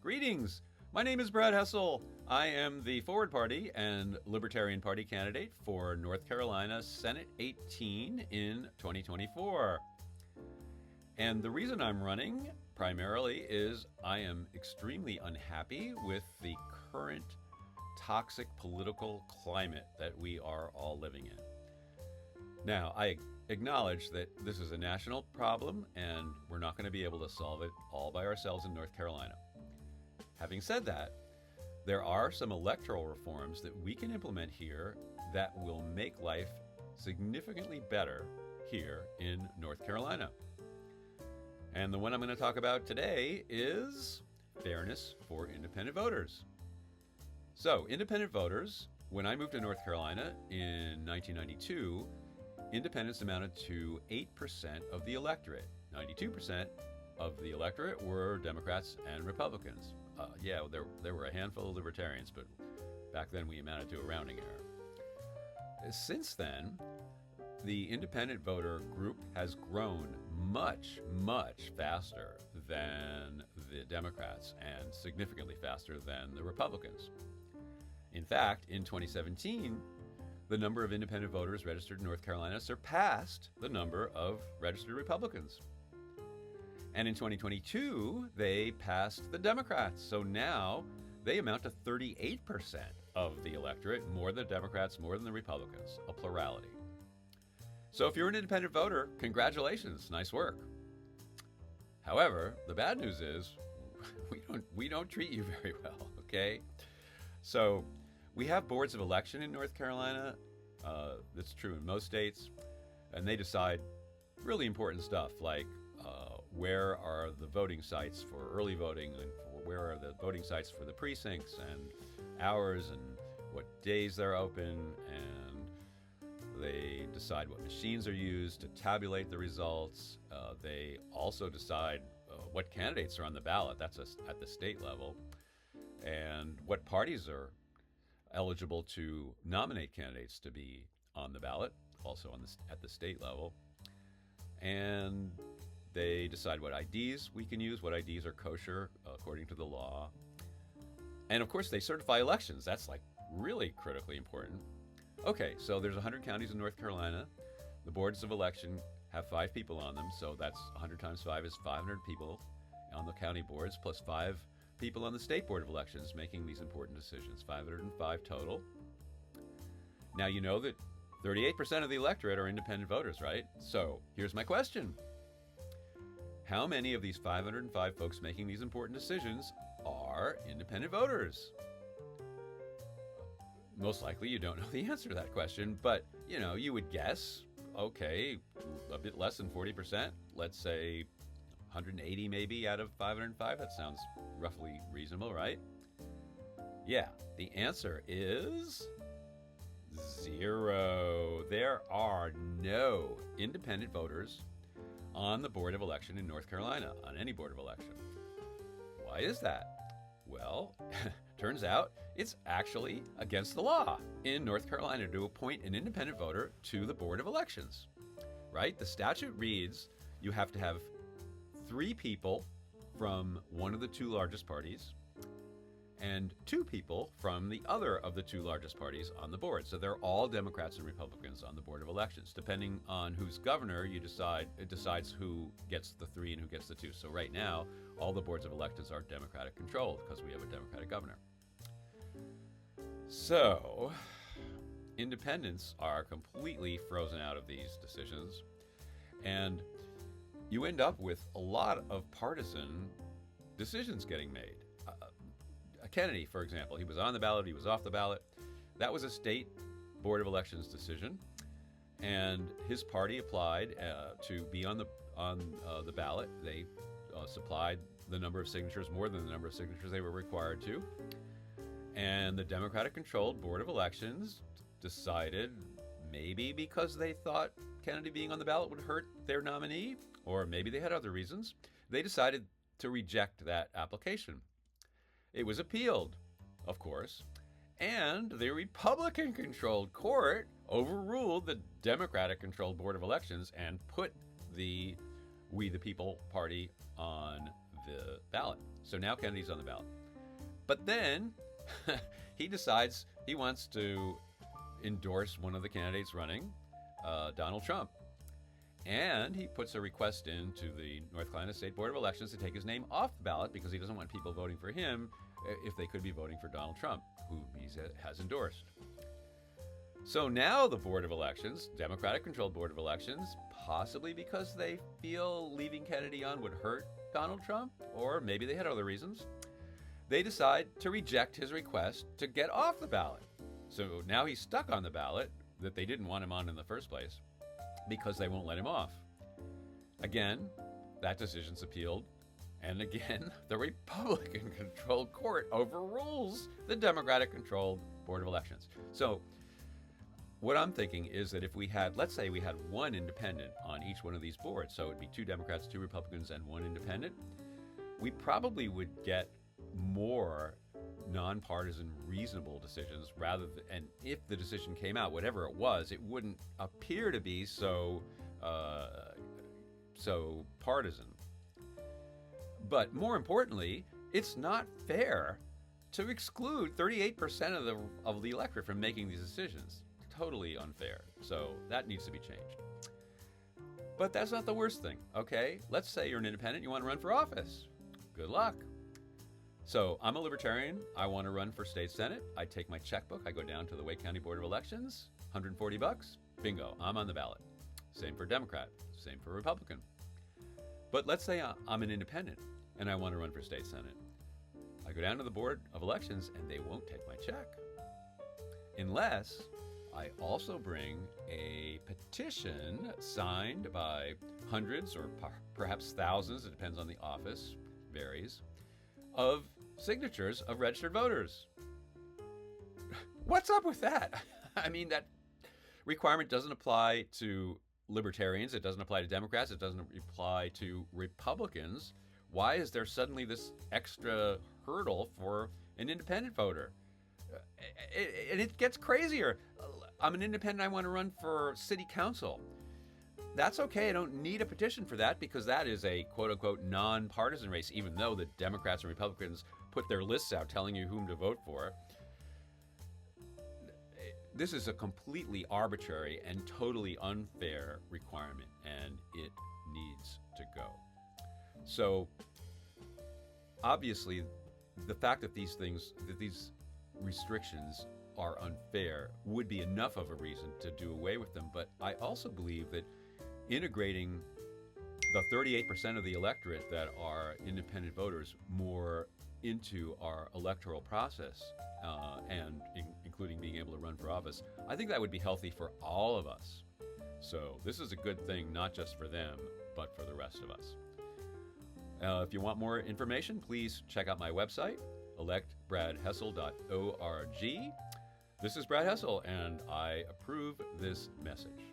Greetings! My name is Brad Hessel. I am the Forward Party and Libertarian Party candidate for North Carolina Senate 18 in 2024. And the reason I'm running primarily is I am extremely unhappy with the current toxic political climate that we are all living in. Now, I acknowledge that this is a national problem and we're not going to be able to solve it all by ourselves in North Carolina. Having said that, there are some electoral reforms that we can implement here that will make life significantly better here in North Carolina. And the one I'm going to talk about today is fairness for independent voters. So, independent voters, when I moved to North Carolina in 1992, independents amounted to 8% of the electorate. 92% of the electorate were Democrats and Republicans. There were a handful of libertarians, but back then we amounted to a rounding error. Since then, the independent voter group has grown much, much faster than the Democrats and significantly faster than the Republicans. In fact, in 2017, the number of independent voters registered in North Carolina surpassed the number of registered Republicans. And in 2022, they passed the Democrats. So now they amount to 38% of the electorate, more than the Democrats, more than the Republicans, a plurality. So if you're an independent voter, congratulations, nice work. However, the bad news is we don't treat you very well, okay? So we have boards of election in North Carolina. That's true in most states. And they decide really important stuff like where are the voting sites for early voting and where are the voting sites for the precincts and hours and what days they're open, and they decide what machines are used to tabulate the results. They also decide what candidates are on the ballot. That's at the state level, and what parties are eligible to nominate candidates to be on the ballot, also at the state level. And they decide what IDs we can use, what IDs are kosher according to the law. And of course, they certify elections. That's like really critically important. Okay, so there's 100 counties in North Carolina. The boards of election have 5 people on them, so that's 100 times 5 is 500 people on the county boards, plus 5 people on the state board of elections making these important decisions, 505 total. Now you know that 38% of the electorate are independent voters, right? So here's my question. How many of these 505 folks making these important decisions are independent voters? Most likely you don't know the answer to that question, but you would guess, okay, a bit less than 40%, let's say 180 maybe out of 505. That sounds roughly reasonable, right? Yeah, the answer is 0. There are no independent voters on the Board of Election in North Carolina, on any Board of Election. Why is that? Well, turns out it's actually against the law in North Carolina to appoint an independent voter to the Board of Elections, right? The statute reads you have to have 3 people from one of the 2 largest parties and 2 people from the other of the 2 largest parties on the board. So they're all Democrats and Republicans on the Board of Elections. Depending on who's governor, it decides who gets the 3 and who gets the 2. So right now, all the boards of elections are Democratic controlled because we have a Democratic governor. So independents are completely frozen out of these decisions, and you end up with a lot of partisan decisions getting made. Kennedy, for example, he was on the ballot, he was off the ballot. That was a state board of elections decision, and his party applied to be on the ballot. They supplied the number of signatures, more than the number of signatures they were required to, and the Democratic-controlled board of elections decided, maybe because they thought Kennedy being on the ballot would hurt their nominee, or maybe they had other reasons, they decided to reject that application. It was appealed, of course, and the Republican-controlled court overruled the Democratic-controlled Board of Elections and put the We the People party on the ballot. So now Kennedy's on the ballot. But then he decides he wants to endorse one of the candidates running, Donald Trump. And he puts a request into the North Carolina State Board of Elections to take his name off the ballot because he doesn't want people voting for him if they could be voting for Donald Trump, who he has endorsed. So now the Board of Elections, Democratic-controlled Board of Elections, possibly because they feel leaving Kennedy on would hurt Donald Trump, or maybe they had other reasons, they decide to reject his request to get off the ballot. So now he's stuck on the ballot that they didn't want him on in the first place because they won't let him off. Again, that decision's appealed, and again, the Republican-controlled court overrules the Democratic-controlled Board of Elections. So what I'm thinking is that if we had, let's say we had one independent on each one of these boards, so it would be 2 Democrats, 2 Republicans, and 1 independent, we probably would get more nonpartisan, reasonable decisions rather than, and if the decision came out, whatever it was, it wouldn't appear to be so partisan. But more importantly, it's not fair to exclude 38% of the electorate from making these decisions. Totally unfair. So that needs to be changed. But that's not the worst thing, okay? Let's say you're an independent, you want to run for office. Good luck. So I'm a libertarian. I want to run for state senate. I take my checkbook. I go down to the Wake County Board of Elections. $140. Bingo. I'm on the ballot. Same for Democrat. Same for Republican. But let's say I'm an independent and I want to run for state senate. I go down to the Board of Elections and they won't take my check. Unless I also bring a petition signed by hundreds or perhaps thousands, it depends on the office, varies, of signatures of registered voters. What's up with that? I mean, that requirement doesn't apply to libertarians, it doesn't apply to Democrats, it doesn't apply to Republicans. Why is there suddenly this extra hurdle for an independent voter? And it gets crazier. I'm an independent, I want to run for city council. That's okay, I don't need a petition for that because that is a quote-unquote nonpartisan race, even though the Democrats and Republicans put their lists out telling you whom to vote for. This is a completely arbitrary and totally unfair requirement, and it needs to go. So, obviously, the fact that these restrictions are unfair would be enough of a reason to do away with them, but I also believe that integrating the 38% of the electorate that are independent voters more into our electoral process, and including being able to run for office, I think that would be healthy for all of us. So this is a good thing, not just for them, but for the rest of us. If you want more information, please check out my website, electbradhessel.org. This is Brad Hessel, and I approve this message.